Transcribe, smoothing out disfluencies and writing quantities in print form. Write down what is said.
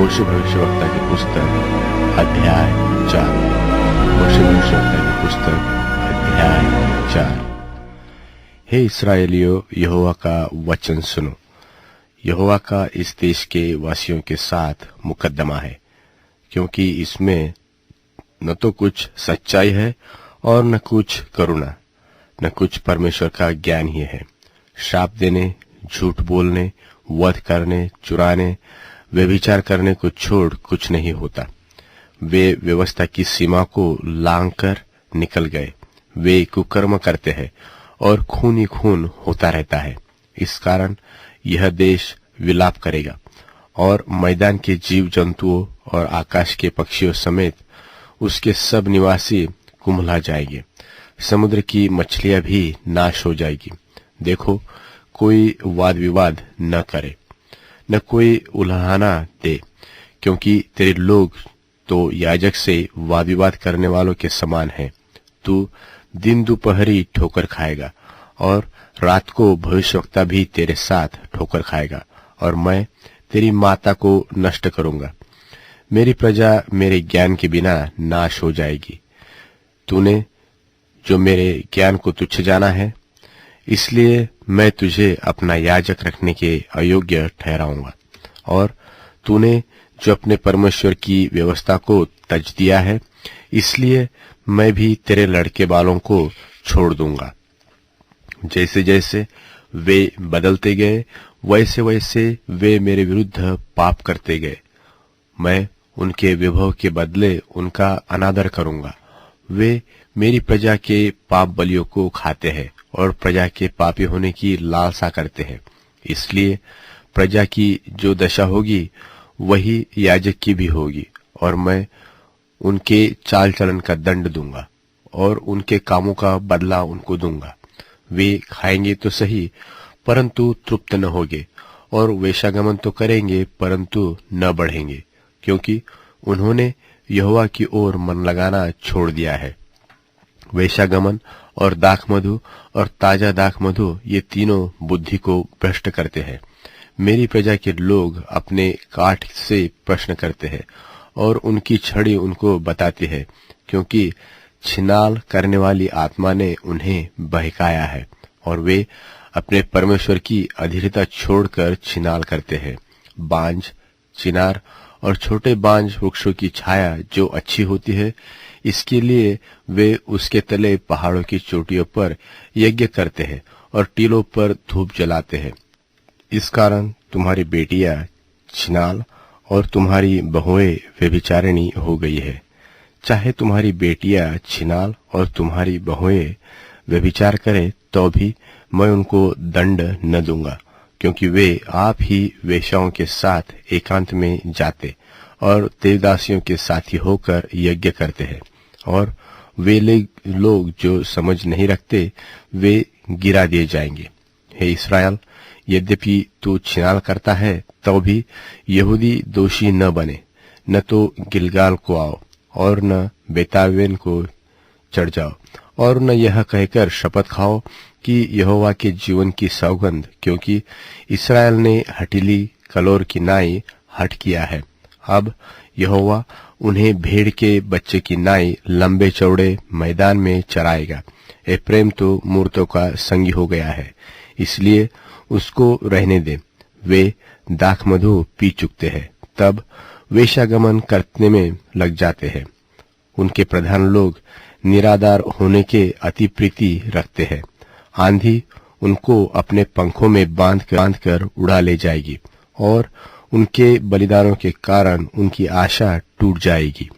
होशे भविष्यवक्ता की पुस्तक अध्याय 4। होशे भविष्यवक्ता की पुस्तक अध्याय 4। हे इस्राएलियों, यहोवा का वचन सुनो। यहोवा का इस देश के वासियों के साथ मुकद्दमा है, क्योंकि इसमें न तो कुछ सच्चाई है और न कुछ करुणा, न कुछ परमेश्वर का ज्ञान ही है। शाप देने, झूठ बोलने, वध करने, चुराने, व्यभिचार करने को छोड़ कुछ नहीं होता। वे व्यवस्था की सीमा को लांघकर निकल गए। वे कुकर्म करते हैं और खून ही खून होता रहता है। इस कारण यह देश विलाप करेगा और मैदान के जीव जंतुओं और आकाश के पक्षियों समेत उसके सब निवासी कुम्हला जाएंगे। समुद्र की मछलियां भी नाश हो जाएगी। देखो, कोई वाद विवाद न करे, न कोई उल्हाना दे, क्योंकि तेरे लोग तो याजक से वाद विवाद करने वालों के समान हैं। तू दिन दोपहरी ठोकर खाएगा और रात को भविष्यवक्ता भी तेरे साथ ठोकर खाएगा, और मैं तेरी माता को नष्ट करूंगा। मेरी प्रजा मेरे ज्ञान के बिना नाश हो जाएगी। तूने जो मेरे ज्ञान को तुच्छ जाना है, इसलिए मैं तुझे अपना याजक रखने के अयोग्य ठहराऊंगा। और तूने जो अपने परमेश्वर की व्यवस्था को तज दिया है, इसलिए मैं भी तेरे लड़के बालों को छोड़ दूंगा। जैसे जैसे वे बदलते गए, वैसे वैसे वे मेरे विरुद्ध पाप करते गए। मैं उनके विभव के बदले उनका अनादर करूंगा। वे मेरी प्रजा के पाप बलियों को खाते हैं और प्रजा के पापी होने की लालसा करते हैं। इसलिए प्रजा की जो दशा होगी, वही याजक की भी होगी, और मैं उनके चाल चलन का दंड दूंगा और उनके कामों का बदला उनको दूंगा। वे खाएंगे तो सही, परंतु तृप्त न होंगे, और वेश्यागमन तो करेंगे, परंतु न बढ़ेंगे, क्योंकि उन्होंने यहोवा की ओर मन लगाना छोड़ दिया है। वेश्यागमन और दाखमधु और ताजा दाखमधु, ये तीनों बुद्धि को भ्रष्ट करते हैं। मेरी प्रजा के लोग अपने काठ से प्रश्न करते हैं और उनकी छड़ी उनको बताती है, क्योंकि छिनाल करने वाली आत्मा ने उन्हें बहकाया है, और वे अपने परमेश्वर की अधीरता छोड़कर छिनाल करते हैं। बांझ, चिनार और छोटे बांझ वृक्षों की छाया जो अच्छी होती है, इसके लिए वे उसके तले पहाड़ों की चोटियों पर यज्ञ करते हैं और टीलों पर धूप जलाते हैं। इस कारण तुम्हारी बेटियां छिनाल और तुम्हारी बहुएं व्यभिचारिणी हो गई है। चाहे तुम्हारी बेटियां छिनाल और तुम्हारी बहुएं व्यभिचार करें, तो भी मैं उनको दंड न दूंगा, क्योंकि वे आप ही वेश्याओं के साथ एकांत में जाते और देवदासियों के साथी होकर यज्ञ करते हैं। और वे लोग जो समझ नहीं रखते, वे गिरा दिए जाएंगे। हे इस्राएल, यद्यपि तू छिनाल करता है, तो भी यहूदी दोषी न बने। न तो गिलगाल को आओ और न बेतावेन को चढ़ जाओ, और न यह कहकर शपथ खाओ कि यहोवा के जीवन की सौगंध, क्योंकि इस्राएल ने हठीली कलोर की नाई हठ किया है। अब यहोवा उन्हें भेड़ के बच्चे की नाई लंबे चौड़े मैदान में चराएगा। एप्रेम तो मूर्तों का संगी हो गया है, इसलिए उसको रहने दे। वे दाखमधु पी चुकते हैं, तब वेश्यागमन करने में लग जाते हैं। उनके प्रधान लोग निराधार होने के अति प्रीति रखते हैं। आंधी उनको अपने पंखों में बांध कर उड़ा ले जाएगी, और उनके बलिदानों के कारण उनकी आशा टूट जाएगी।